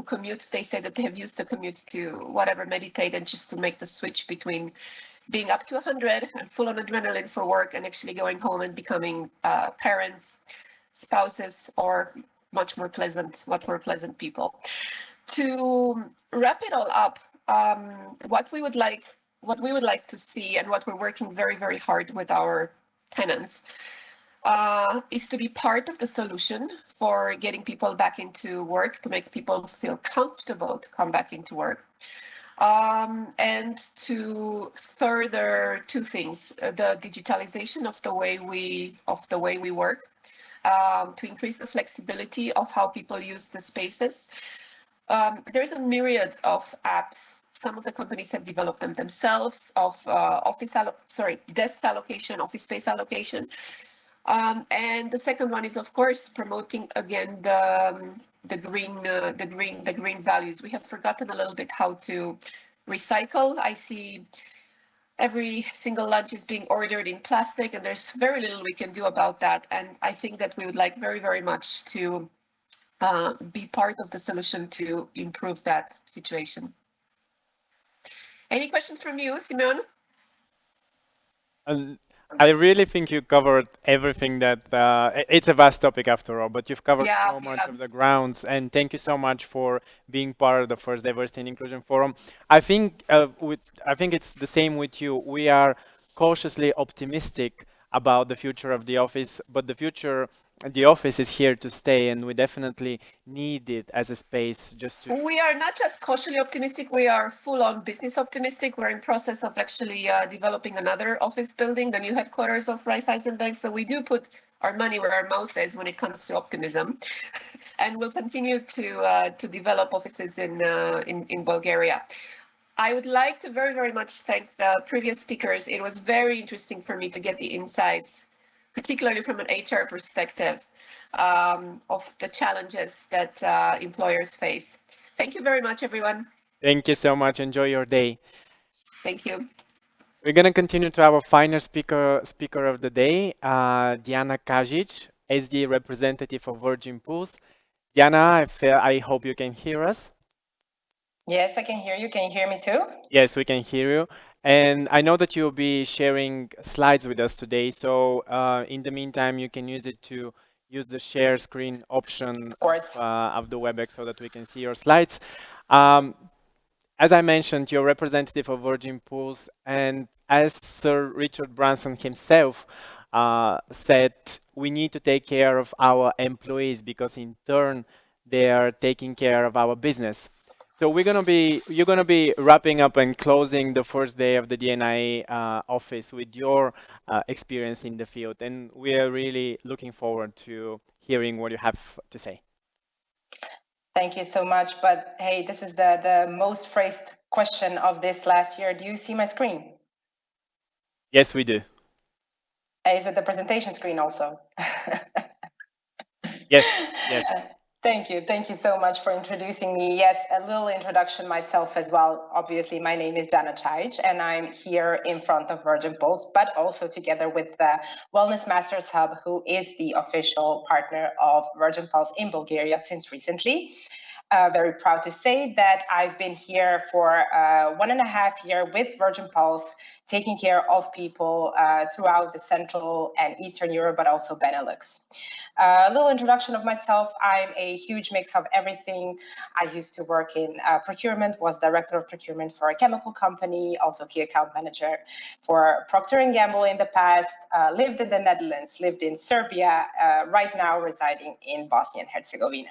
commute, they say that they have used the commute to whatever, meditate, and just to make the switch between being up to 100 and full on adrenaline for work and actually going home and becoming parents, spouses, or much more pleasant people. To wrap it all up, what we would like to see, and what we're working very, very hard with our tenants, is to be part of the solution for getting people back into work, to make people feel comfortable to come back into work. And to further two things: the digitalization of the way we work, to increase the flexibility of how people use the spaces. There's a myriad of apps. Some of the companies have developed them themselves, of desk allocation, office space allocation. And the second one is, of course, promoting again the green values. We have forgotten a little bit how to recycle. I see every single lunch is being ordered in plastic, and there's very little we can do about that. And I think that we would like very, very much to be part of the solution to improve that situation. Any questions from you, Simeon? I really think you covered everything that, it's a vast topic after all, but you've covered so much of the grounds, and thank you so much for being part of the first Diversity and Inclusion Forum. I think it's the same with you. We are cautiously optimistic about the future of the office, but the office is here to stay, and we definitely need it as a space just to... We are not just cautiously optimistic, we are full-on business optimistic. We're in process of actually developing another office building, the new headquarters of Raiffeisen Bank. So we do put our money where our mouth is when it comes to optimism. And we'll continue to develop offices in Bulgaria. I would like to very, very much thank the previous speakers. It was very interesting for me to get the insights, particularly from an HR perspective, of the challenges that employers face. Thank you very much, everyone. Thank you so much. Enjoy your day. Thank you. We're going to continue to our final speaker of the day, Diana Kajic, SD representative of Virgin Pulse. Diana, I hope you can hear us. Yes, I can hear you. Can you hear me too? Yes, we can hear you. And I know that you'll be sharing slides with us today. So in the meantime, you can use it to use the share screen option of the WebEx so that we can see your slides. As I mentioned, you're representative of Virgin Pulse, and as Sir Richard Branson himself said, we need to take care of our employees because in turn, they are taking care of our business. So you're gonna be wrapping up and closing the first day of the DNI office with your experience in the field, and we are really looking forward to hearing what you have to say. Thank you so much. But hey, this is the most phrased question of this last year. Do you see my screen? Yes, we do. Is it the presentation screen also? Yes, yes. Thank you. Thank you so much for introducing me. Yes, a little introduction myself as well. Obviously, my name is Diana Kajic, and I'm here in front of Virgin Pulse, but also together with the Wellness Masters Hub, who is the official partner of Virgin Pulse in Bulgaria since recently. Very proud to say that I've been here for 1.5 years with Virgin Pulse, taking care of people throughout the Central and Eastern Europe, but also Benelux. A little introduction of myself. I'm a huge mix of everything. I used to work in procurement, was director of procurement for a chemical company, also key account manager for Procter & Gamble in the past, lived in the Netherlands, lived in Serbia, right now residing in Bosnia and Herzegovina.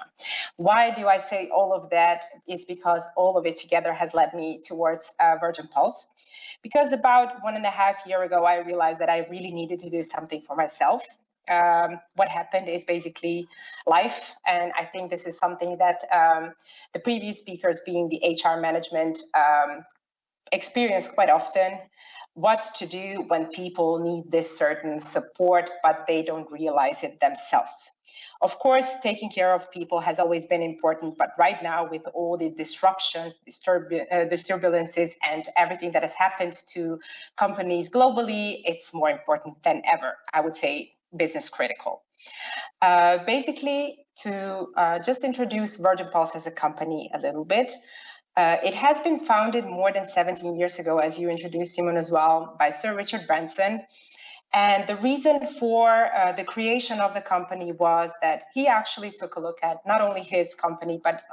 Why do I say all of that? Is because all of it together has led me towards Virgin Pulse. Because about 1.5 years ago, I realized that I really needed to do something for myself. What happened is basically life, and I think this is something that the previous speakers, being the HR management, experience quite often. What to do when people need this certain support, but they don't realize it themselves. Of course, taking care of people has always been important, but right now with all the disruptions, disturbances, and everything that has happened to companies globally, it's more important than ever. I would say business critical. Basically, to just introduce Virgin Pulse as a company a little bit. It has been founded more than 17 years ago, as you introduced, Simon, as well, by Sir Richard Branson. And the reason for the creation of the company was that he actually took a look at not only his company, but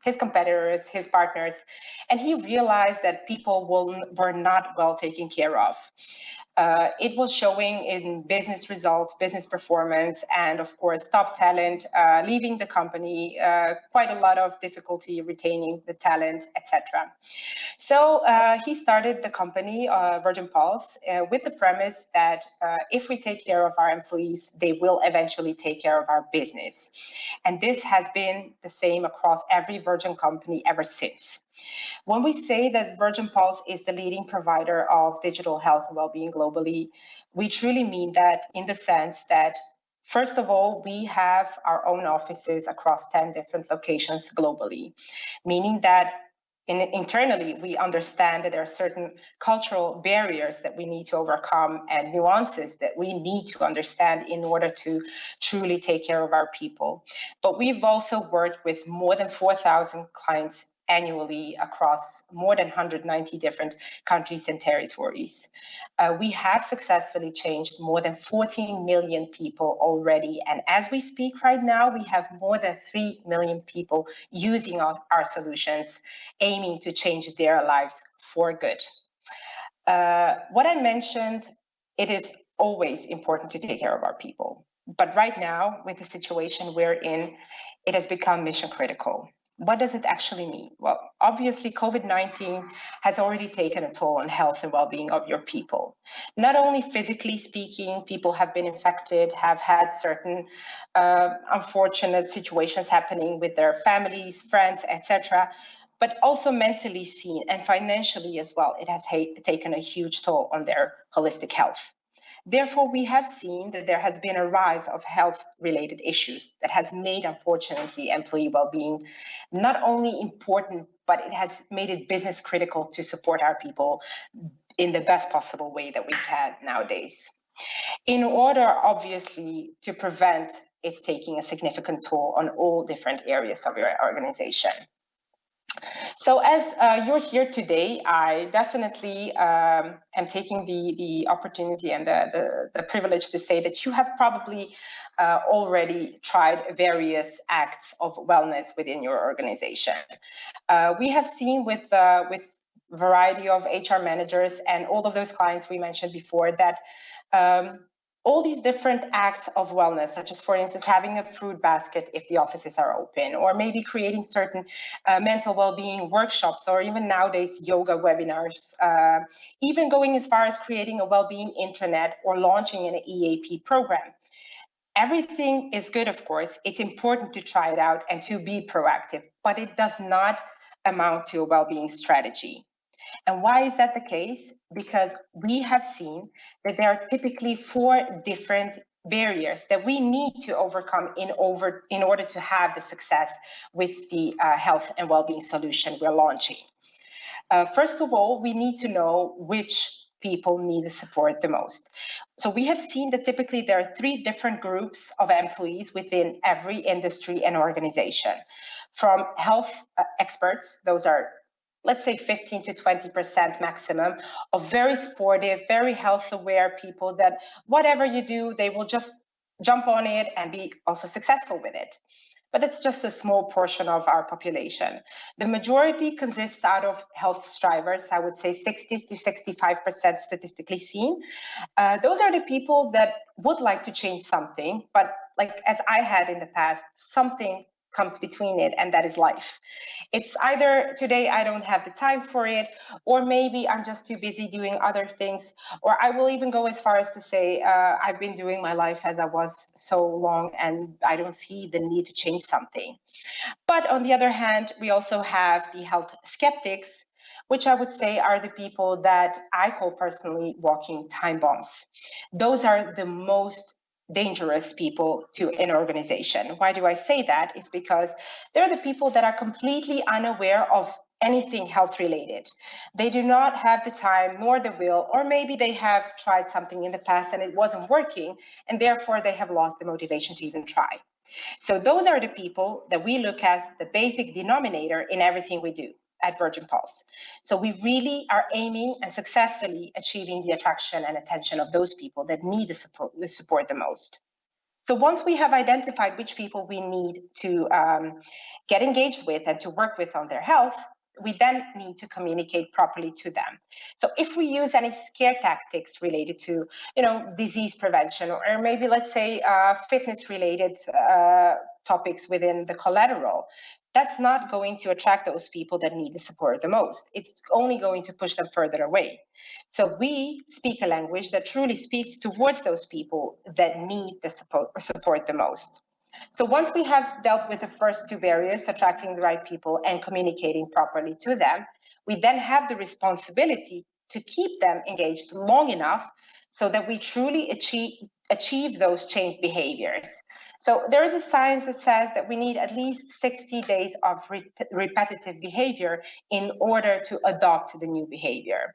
his competitors, his partners, and he realized that people were not well taken care of. It was showing in business results, business performance, and of course, top talent leaving the company, quite a lot of difficulty retaining the talent, etc. So he started the company, Virgin Pulse, with the premise that if we take care of our employees, they will eventually take care of our business. And this has been the same across every Virgin company ever since. When we say that Virgin Pulse is the leading provider of digital health and well-being globally, we truly mean that in the sense that, first of all, we have our own offices across 10 different locations globally, meaning that internally, we understand that there are certain cultural barriers that we need to overcome and nuances that we need to understand in order to truly take care of our people. But we've also worked with more than 4,000 clients annually across more than 190 different countries and territories. We have successfully changed more than 14 million people already. And as we speak right now, we have more than 3 million people using our solutions, aiming to change their lives for good. What I mentioned, it is always important to take care of our people. But right now, with the situation we're in, it has become mission critical. What does it actually mean? Well, obviously, COVID-19 has already taken a toll on health and well-being of your people. Not only physically speaking, people have been infected, have had certain unfortunate situations happening with their families, friends, etc., but also mentally seen and financially as well. It has taken a huge toll on their holistic health. Therefore, we have seen that there has been a rise of health-related issues that has made, unfortunately, employee well-being not only important, but it has made it business critical to support our people in the best possible way that we can nowadays. In order, obviously, to prevent it taking a significant toll on all different areas of your organization. So as you're here today, I definitely am taking the opportunity and the privilege to say that you have probably already tried various acts of wellness within your organization. We have seen with variety of HR managers and all of those clients we mentioned before that all these different acts of wellness, such as, for instance, having a fruit basket if the offices are open, or maybe creating certain mental well-being workshops, or even nowadays yoga webinars, even going as far as creating a well-being intranet or launching an EAP program. Everything is good, of course. It's important to try it out and to be proactive, but it does not amount to a well-being strategy. And why is that the case? Because we have seen that there are typically 4 different barriers that we need to overcome in order to have the success with the health and well-being solution we're launching. First of all, we need to know which people need the support the most. So we have seen that typically there are 3 different groups of employees within every industry and organization. From health experts, those are, let's say, 15 to 20% maximum of very sportive, very health aware people that whatever you do, they will just jump on it and be also successful with it. But it's just a small portion of our population. The majority consists out of health strivers, I would say 60 to 65% statistically seen. Those are the people that would like to change something, but like as I had in the past, something comes between it, and that is life. It's either today I don't have the time for it, or maybe I'm just too busy doing other things, or I will even go as far as to say I've been doing my life as I was so long and I don't see the need to change something. But on the other hand, we also have the health skeptics, which I would say are the people that I call personally walking time bombs. Those are the most dangerous people to an organization. Why do I say that? Is because they're the people that are completely unaware of anything health related. They do not have the time nor the will, or maybe they have tried something in the past and it wasn't working, and therefore they have lost the motivation to even try. So those are the people that we look as the basic denominator in everything we do at Virgin Pulse. So we really are aiming and successfully achieving the attraction and attention of those people that need the support the most. So once we have identified which people we need to get engaged with and to work with on their health, we then need to communicate properly to them. So if we use any scare tactics related to, disease prevention, or maybe let's say fitness-related topics within the collateral, that's not going to attract those people that need the support the most. It's only going to push them further away. So we speak a language that truly speaks towards those people that need the support the most. So once we have dealt with the first two barriers, attracting the right people and communicating properly to them, we then have the responsibility to keep them engaged long enough so that we truly achieve those changed behaviors. So there is a science that says that we need at least 60 days of repetitive behavior in order to adopt the new behavior.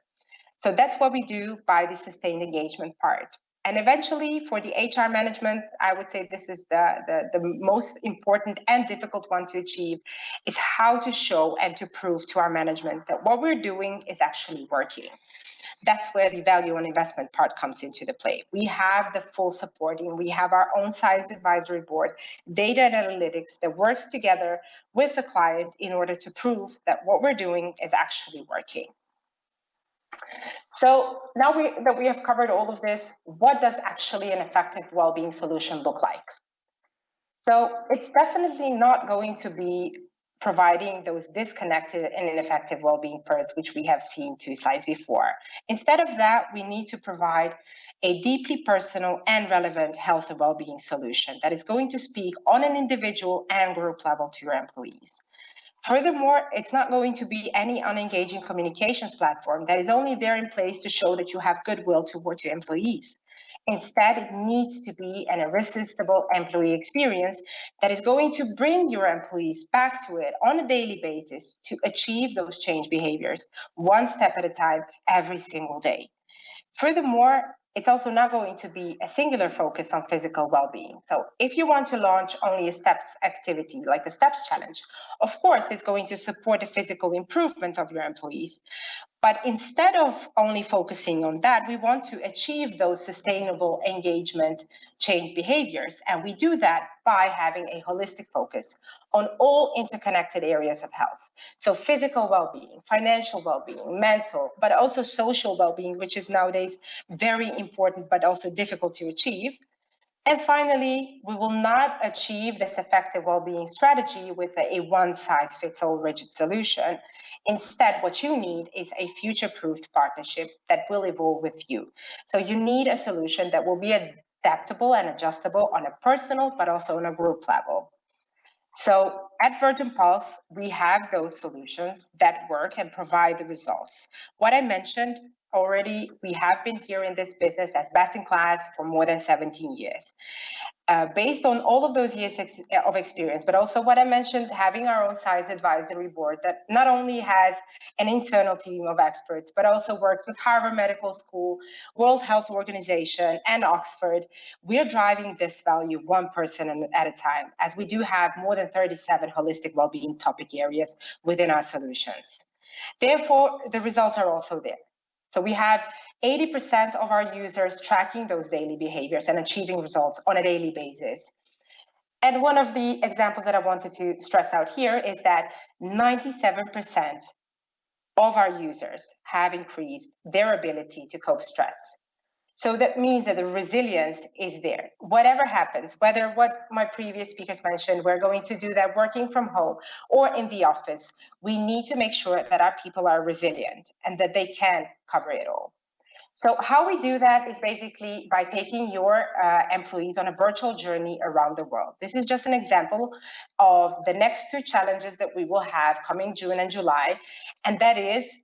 So that's what we do by the sustained engagement part. And eventually, for the HR management, I would say this is the most important and difficult one to achieve, is how to show and to prove to our management that what we're doing is actually working. That's where the value and investment part comes into the play. We have the full supporting. We have our own science advisory board, data and analytics that works together with the client in order to prove that what we're doing is actually working. So now that we have covered all of this, what does actually an effective well-being solution look like? So it's definitely not going to be providing those disconnected and ineffective well-being pairs, which we have seen 2 slides before. Instead of that, we need to provide a deeply personal and relevant health and well-being solution that is going to speak on an individual and group level to your employees. Furthermore, it's not going to be any unengaging communications platform that is only there in place to show that you have goodwill towards your employees. Instead, it needs to be an irresistible employee experience that is going to bring your employees back to it on a daily basis to achieve those change behaviors, one step at a time, every single day. Furthermore, it's also not going to be a singular focus on physical well-being. So if you want to launch only a steps activity like the steps challenge, of course, it's going to support the physical improvement of your employees. But instead of only focusing on that, we want to achieve those sustainable engagement change behaviors. And we do that by having a holistic focus on all interconnected areas of health. So physical well-being, financial well-being, mental, but also social well-being, which is nowadays very important, but also difficult to achieve. And finally, we will not achieve this effective well-being strategy with a one-size-fits-all rigid solution. Instead, what you need is a future-proofed partnership that will evolve with you. So you need a solution that will be adaptable and adjustable on a personal, but also on a group level. So at Virgin Pulse, we have those solutions that work and provide the results. What I mentioned already, we have been here in this business as best in class for more than 17 years. Based on all of those years of experience, but also what I mentioned, having our own science advisory board that not only has an internal team of experts, but also works with Harvard Medical School, World Health Organization, and Oxford, we're driving this value one person at a time, as we do have more than 37 holistic well-being topic areas within our solutions. Therefore, the results are also there. So we have 80% of our users tracking those daily behaviors and achieving results on a daily basis. And one of the examples that I wanted to stress out here is that 97% of our users have increased their ability to cope stress. So that means that the resilience is there. Whatever happens, whether what my previous speakers mentioned, we're going to do that working from home or in the office, we need to make sure that our people are resilient and that they can cover it all. So how we do that is basically by taking your employees on a virtual journey around the world. This is just an example of the next 2 challenges that we will have coming June and July. And that is,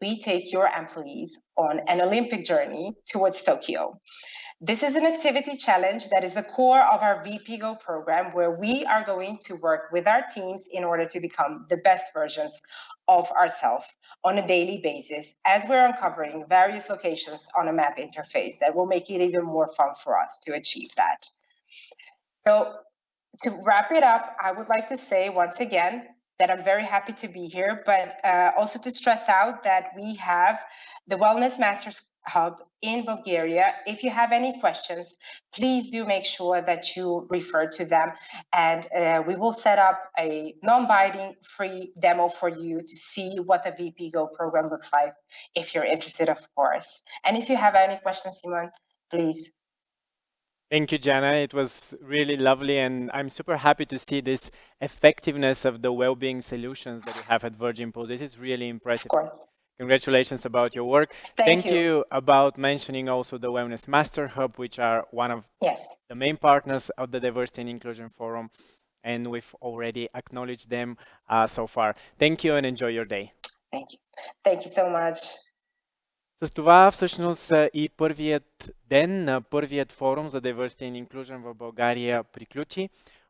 we take your employees on an Olympic journey towards Tokyo. This is an activity challenge that is the core of our VP Go program, where we are going to work with our teams in order to become the best versions of ourselves on a daily basis, as we're uncovering various locations on a map interface that will make it even more fun for us to achieve that. So to wrap it up, I would like to say once again that I'm very happy to be here, but also to stress out that we have the Wellness Masters Hub in Bulgaria. If you have any questions, please do make sure that you refer to them, and we will set up a non-binding free demo for you to see what the VP Go program looks like, if you're interested, of course. And if you have any questions, Simon, please. Thank you, Jana. It was really lovely, and I'm super happy to see this effectiveness of the well-being solutions that you have at Virgin Pulse. This is really impressive. Of course. Congratulations about your work. Thank you about mentioning also the Wellness Master Hub, which are one of the main partners of the Diversity and Inclusion Forum, and we've already acknowledged them so far. Thank you and enjoy your day. Thank you. Thank you so much. С това всъщност и първият ден на първият форум за Diversity and Inclusion в България приключи.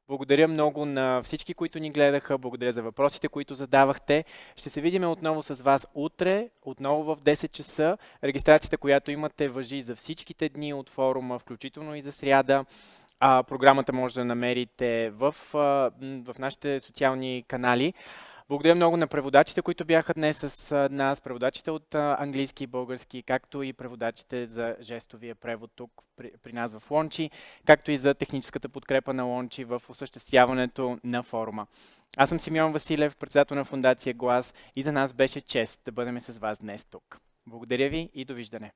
Благодаря много на всички, които ни гледаха. Благодаря за въпросите, които задавахте. Ще се видим отново с вас утре, отново в 10 часа. Регистрацията, която имате, важи за всичките дни от форума, включително и за сряда. Програмата може да намерите в нашите социални канали. Благодаря много на преводачите, които бяха днес с нас, преводачите от английски и български, както и преводачите за жестовия превод тук при нас в Лончи, както и за техническата подкрепа на Лончи в осъществяването на форума. Аз съм Симеон Василев, председател на фондация GLAS, и за нас беше чест да бъдем с вас днес тук. Благодаря ви и довиждане!